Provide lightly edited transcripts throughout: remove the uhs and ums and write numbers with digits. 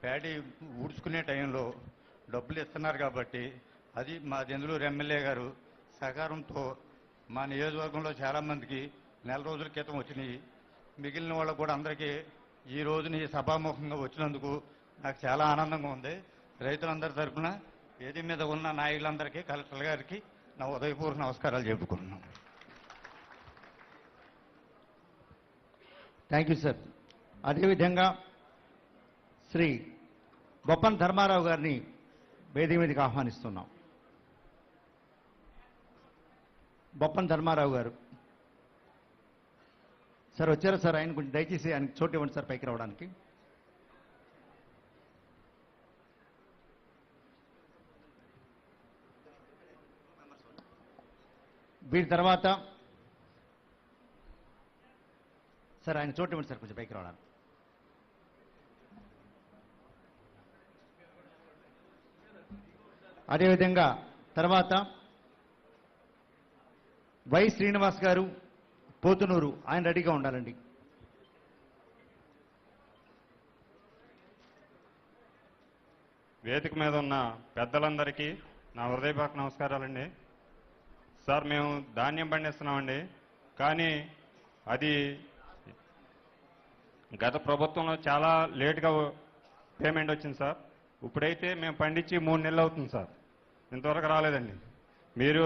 Paddy ఊడ్చుకునే టైంలో డబ్బులు ఇస్తున్నారు కాబట్టి అది మా దెందులూరు ఎమ్మెల్యే గారు సహకారంతో మా నియోజకవర్గంలో చాలామందికి నెల రోజుల క్రితం వచ్చినాయి. మిగిలిన వాళ్ళకు కూడా అందరికీ ఈ రోజుని సభాముఖంగా వచ్చినందుకు నాకు చాలా ఆనందంగా ఉంది. రైతులందరి తరఫున వేది మీద ఉన్న నాయకులందరికీ కలెక్టర్ గారికి నా ఉదయపూర్వక నమస్కారాలు చెప్పుకుంటున్నాను. Thank you sir. అదేవిధంగా శ్రీ బొప్పన్ ధర్మారావు గారిని వేదిక మీదకి ఆహ్వానిస్తున్నాం. బొప్పన్ ధర్మారావు గారు సార్ వచ్చారా సార్? ఆయన కొంచెం దయచేసి ఆయనకి చోటు ఇవ్వండి సార్ పైకి రావడానికి. వీరి తర్వాత సార్ ఆయన చోటు ఇవ్వండి సార్ కొంచెం పైకి రావడానికి. అదేవిధంగా తర్వాత వై శ్రీనివాస్ గారు పోతునూరు, ఆయన రెడీగా ఉండాలండి. వేదిక మీద ఉన్న పెద్దలందరికీ నా హృదయపూర్వక నమస్కారాలండి. సార్ మేము ధాన్యం పండిస్తున్నామండి, కానీ అది గత ప్రభుత్వంలో చాలా లేట్గా పేమెంట్ వచ్చింది సార్. ఇప్పుడైతే మేము పండించి 3 నెలలు అవుతుంది సార్, ఇంతవరకు రాలేదండి. మీరు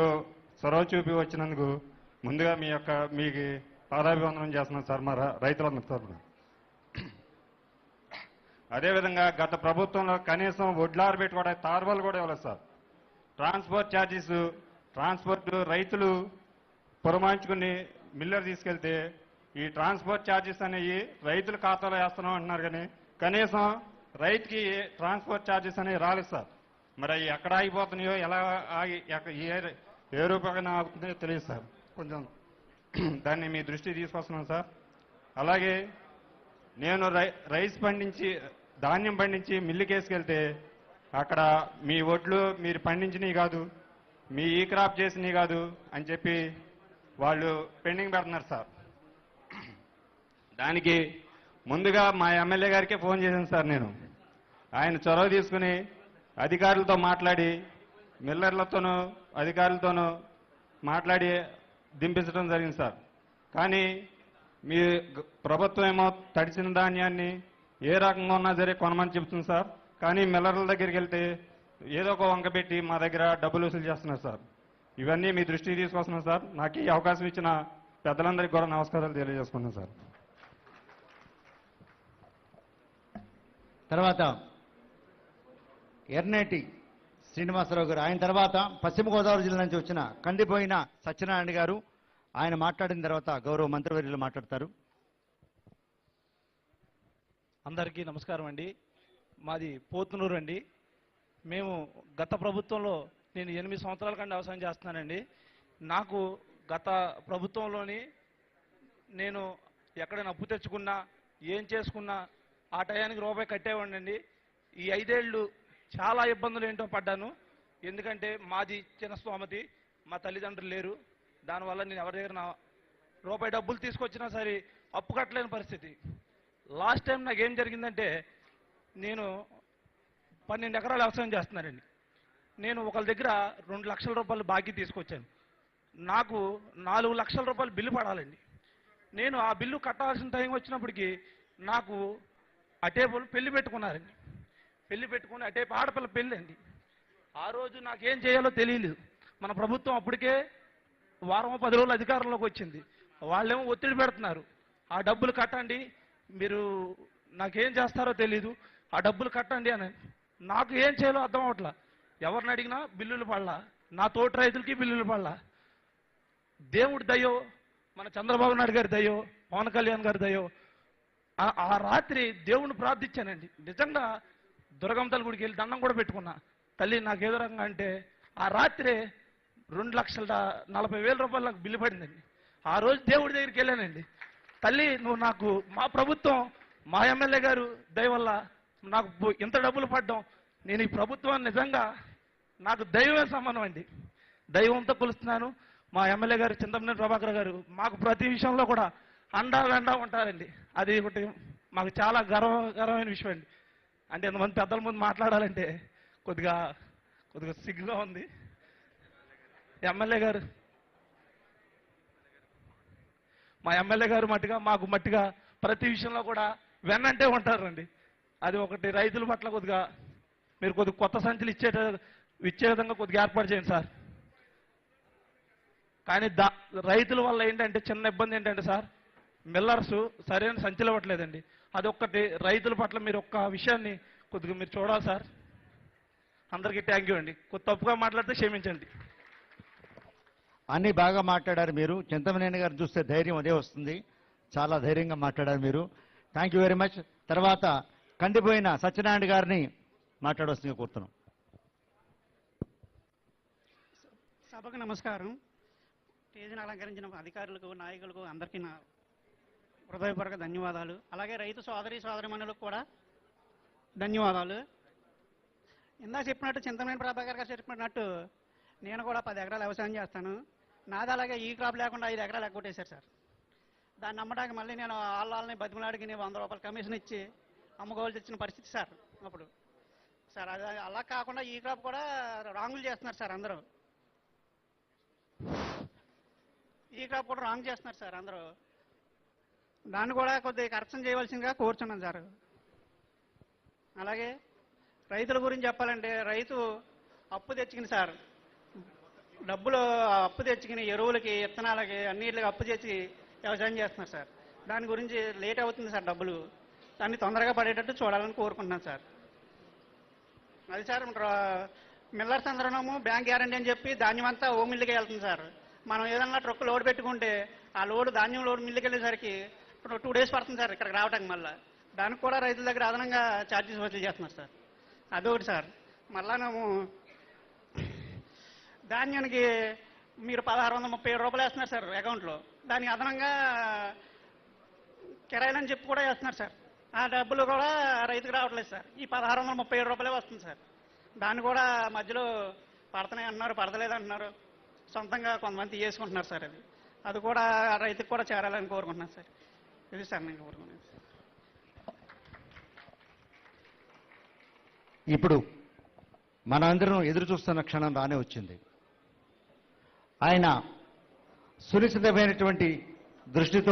చొరవ చూపి వచ్చినందుకు ముందుగా మీకు పాదాభివందనం చేస్తున్నాం సార్ మా రైతులందరి తరఫున. అదేవిధంగా గత ప్రభుత్వంలో కనీసం వడ్లారు పెట్టుకోవడానికి తార్బాలు కూడా ఇవ్వలేదు సార్. ట్రాన్స్పోర్ట్ ఛార్జెస్, ట్రాన్స్పోర్ట్ రైతులు పురమాయించుకుని మిల్లర్ తీసుకెళ్తే ఈ ట్రాన్స్పోర్ట్ ఛార్జెస్ అనేవి రైతుల ఖాతాలో వేస్తున్నాం అంటున్నారు, కానీ కనీసం రైతుకి ట్రాన్స్పోర్ట్ ఛార్జెస్ అనేవి రాలేదు సార్. మరి అవి ఎక్కడ ఆగిపోతున్నాయో, ఎలా ఆగి ఏ రూపంగా ఆగుతుందో తెలియదు సార్. కొంచెం దాన్ని మీ దృష్టికి తీసుకొస్తున్నాం సార్. అలాగే నేను రైస్ పండించి ధాన్యం పండించి మిల్లుకి వేసుకెళ్తే అక్కడ మీ ఒడ్లు మీరు పండించినవి కాదు, మీ ఈ క్రాప్ చేసినవి కాదు అని చెప్పి వాళ్ళు పెండింగ్ పెడుతున్నారు సార్. దానికి ముందుగా మా ఎమ్మెల్యే గారికే ఫోన్ చేశాను సార్. నేను ఆయన చొరవ తీసుకుని అధికారులతో మాట్లాడి, మిల్లర్లతోనూ అధికారులతోనూ మాట్లాడి దింపించడం జరిగింది సార్. కానీ మీ ప్రభుత్వం ఏమో తడిసిన ధాన్యాన్ని ఏ రకంగా ఉన్నా సరే కొనమని చెప్తుంది సార్. కానీ మిల్లర్ల దగ్గరికి వెళ్తే ఏదో ఒక వంక పెట్టి మా దగ్గర డబ్బులు వసూలు చేస్తున్నారు సార్. ఇవన్నీ మీ దృష్టికి తీసుకొస్తున్నాం సార్. నాకు ఈ అవకాశం ఇచ్చిన పెద్దలందరికీ కూడా నమస్కారాలు తెలియజేసుకున్నాను సార్. తర్వాత ఎర్నేటి శ్రీనివాసరావు గారు, ఆయన తర్వాత పశ్చిమ గోదావరి జిల్లా నుంచి వచ్చిన కందిపోయిన సత్యనారాయణ గారు, ఆయన మాట్లాడిన తర్వాత గౌరవ మంత్రివర్యులు మాట్లాడతారు. అందరికీ నమస్కారం అండి. మాది పోతునూరు అండి. మేము గత ప్రభుత్వంలో నేను 8 సంవత్సరాల కంటే వ్యవసాయం చేస్తున్నానండి. నాకు గత ప్రభుత్వంలోని నేను ఎక్కడైనా అప్పు తెచ్చుకున్నా, ఏం చేసుకున్నా ఆ టయానికి రూపాయి కట్టేవాడినండి. ఈ 5 ఏళ్ళు చాలా ఇబ్బందులు ఏంటో పడ్డాను. ఎందుకంటే మాది చిన్న స్తోమతి, మా తల్లిదండ్రులు లేరు. దానివల్ల నేను ఎవరి దగ్గర రూపాయి డబ్బులు తీసుకొచ్చినా సరే అప్పు కట్టలేని పరిస్థితి. లాస్ట్ టైం నాకు ఏం జరిగిందంటే, నేను 12 ఎకరాలు వ్యవసాయం చేస్తున్నానండి. నేను ఒకళ్ళ దగ్గర 2 లక్షల రూపాయలు బాకీ తీసుకొచ్చాను. నాకు 4 లక్షల రూపాయలు బిల్లు పడాలండి. నేను ఆ బిల్లు కట్టాల్సిన టైం వచ్చినప్పటికీ నాకు అటేపులు పెళ్లి పెట్టుకున్నారండి. పెళ్లి పెట్టుకుని అటేపు ఆడపిల్ల పెళ్ళి అండి. ఆ రోజు నాకేం చేయాలో తెలియలేదు. మన ప్రభుత్వం అప్పటికే వారం 10 రోజులు అధికారంలోకి వచ్చింది. వాళ్ళేమో ఒత్తిడి పెడుతున్నారు, ఆ డబ్బులు కట్టండి, మీరు నాకేం చేస్తారో తెలీదు, ఆ డబ్బులు కట్టండి అని. నాకు ఏం చేయాలో అర్థం అవట్లా. ఎవరిని అడిగినా బిల్లులు పడలా, నా తోటి రైతులకి బిల్లులు పడలా. దేవుడి దయో, మన చంద్రబాబు నాయుడు గారి దయో, పవన్ కళ్యాణ్ గారి దయో, ఆ రాత్రి దేవుణ్ణి ప్రార్థించానండి. నిజంగా దుర్గమ్మ తల్లి గుడికి వెళ్ళి దండం కూడా పెట్టుకున్నా. తల్లి నాకు ఏదో రకంగా అంటే ఆ రాత్రే 2,40,000 రూపాయలు నాకు బిల్లు పడిందండి. ఆ రోజు దేవుడి దగ్గరికి వెళ్ళానండి. తల్లి నువ్వు నాకు, మా ప్రభుత్వం, మా ఎమ్మెల్యే గారు దయ వల్ల నాకు ఇంత డబ్బులు పడ్డం, నేను ఈ ప్రభుత్వాన్ని నిజంగా నాకు దైవమే సంబంధం అండి. దైవంతో కొలుస్తున్నాను. మా ఎమ్మెల్యే గారు చింతమనేని ప్రభాకర్ గారు మాకు ప్రతి విషయంలో కూడా అండా ఉంటారండి. అది ఒకటి మాకు చాలా గర్వమైన విషయం అండి. అంటే ఇంతమంది పెద్దల ముందు మాట్లాడాలంటే కొద్దిగా కొద్దిగా సిగ్గుగా ఉంది. ఎమ్మెల్యే గారు, మా ఎమ్మెల్యే గారు మాకు మట్టిగా ప్రతి విషయంలో కూడా వెన్నంటే ఉంటారండి. అది ఒకటి. రైతుల పట్ల కొద్దిగా మీరు కొద్దిగా కొత్త సంచులు ఇచ్చే విధంగా కొద్దిగా ఏర్పాటు చేయండి సార్. కానీ రైతుల వల్ల ఏంటంటే చిన్న ఇబ్బంది ఏంటంటే సార్, మిల్లర్స్ సరైన సంచులు ఇవ్వట్లేదండి. అదొక్కటి. రైతుల పట్ల మీరు ఒక్క విషయాన్ని కొద్దిగా మీరు చూడాలి సార్. అందరికీ థ్యాంక్ యూ అండి. కొద్ది తప్పుగా మాట్లాడితే క్షమించండి. అన్ని బాగా మాట్లాడారు మీరు. చింతమనేని గారు చూస్తే ధైర్యం అదే వస్తుంది. చాలా ధైర్యంగా మాట్లాడారు మీరు. Thank you very much. తర్వాత కందిపోయిన సత్యనారాయణ గారిని మాట్లాడవలసిందిగా కోరుతున్నాం. సభకు నమస్కారం. స్టేజ్ని అలంకరించిన అధికారులకు, నాయకులకు అందరికీ నా హృదయపూర్వక ధన్యవాదాలు. అలాగే రైతు సోదరిమణులకు కూడా ధన్యవాదాలు. ఇందా చెప్పినట్టు చింతమనేని ప్రభాకర్ గారు చెప్పినట్టు నేను కూడా 10 ఎకరాలు వ్యవసాయం చేస్తాను. నాది అలాగే ఈ క్రాప్ లేకుండా 5 ఎకరాలు ఎగ్గొట్టేశారు సార్. దాన్ని నమ్మడానికి మళ్ళీ నేను వాళ్ళని బతిమలాడికి 100 రూపాయలు కమిషన్ ఇచ్చి అమ్ముకోవాల్సి వచ్చిన పరిస్థితి సార్ అప్పుడు. సార్ అది అలా కాకుండా ఈ క్రాప్ కూడా రాంగులు చేస్తున్నారు సార్ అందరూ. ఈ క్రాప్ కూడా రాంగ్ చేస్తున్నారు సార్ అందరూ. దాన్ని కూడా కొద్దిగా కరెక్షన్ చేయవలసిందిగా కోరుచున్నాను సార్. అలాగే రైతుల గురించి చెప్పాలంటే, రైతు అప్పు తెచ్చుకుని సార్, డబ్బులు అప్పు తెచ్చుకుని ఎరువులకి, విత్తనాలకి, అన్నిటికి అప్పు తెచ్చి వ్యవసాయం చేస్తున్నారు సార్. దాని గురించి లేట్ అవుతుంది సార్ డబ్బులు. దాన్ని తొందరగా పడేటట్టు చూడాలని కోరుకుంటున్నాను సార్. అది సార్ మిల్లర్స్ అందరూ బ్యాంక్ గ్యారంటీ అని చెప్పి ధాన్యం అంతా ఓ మిల్లుకి వెళ్తుంది సార్. మనం ఏదన్నా ట్రక్ లోడ్ పెట్టుకుంటే ఆ ధాన్యం లోడ్ మిల్లుకి వెళ్ళేసరికి 2 డేస్ పడుతుంది సార్ ఇక్కడికి రావడానికి. మళ్ళీ దానికి కూడా రైతుల దగ్గర అదనంగా ఛార్జెస్ వసూలు చేస్తున్నారు సార్. అదొకటి సార్. మళ్ళా మేము ధాన్యానికి మీరు 1637 రూపాయలు వేస్తున్నారు సార్ అకౌంట్లో. దానికి అదనంగా కిరాయిలని చెప్పి కూడా వేస్తున్నారు సార్. ఆ డబ్బులు కూడా రైతుకు రావట్లేదు సార్. ఈ 1637 రూపాయలే వస్తుంది సార్. దాన్ని కూడా మధ్యలో పడుతున్నాయి అంటున్నారు, పడతలేదు అంటున్నారు. సొంతంగా కొంతమంది తీసుకుంటున్నారు సార్. అది కూడా రైతుకు కూడా చేరాలని కోరుకుంటున్నాను సార్. ఇది సార్ నేను కోరుకున్నాను. ఇప్పుడు మనందరం ఎదురు చూస్తున్న క్షణం రానే వచ్చింది. ఆయన సునిశ్చితమైనటువంటి దృష్టితో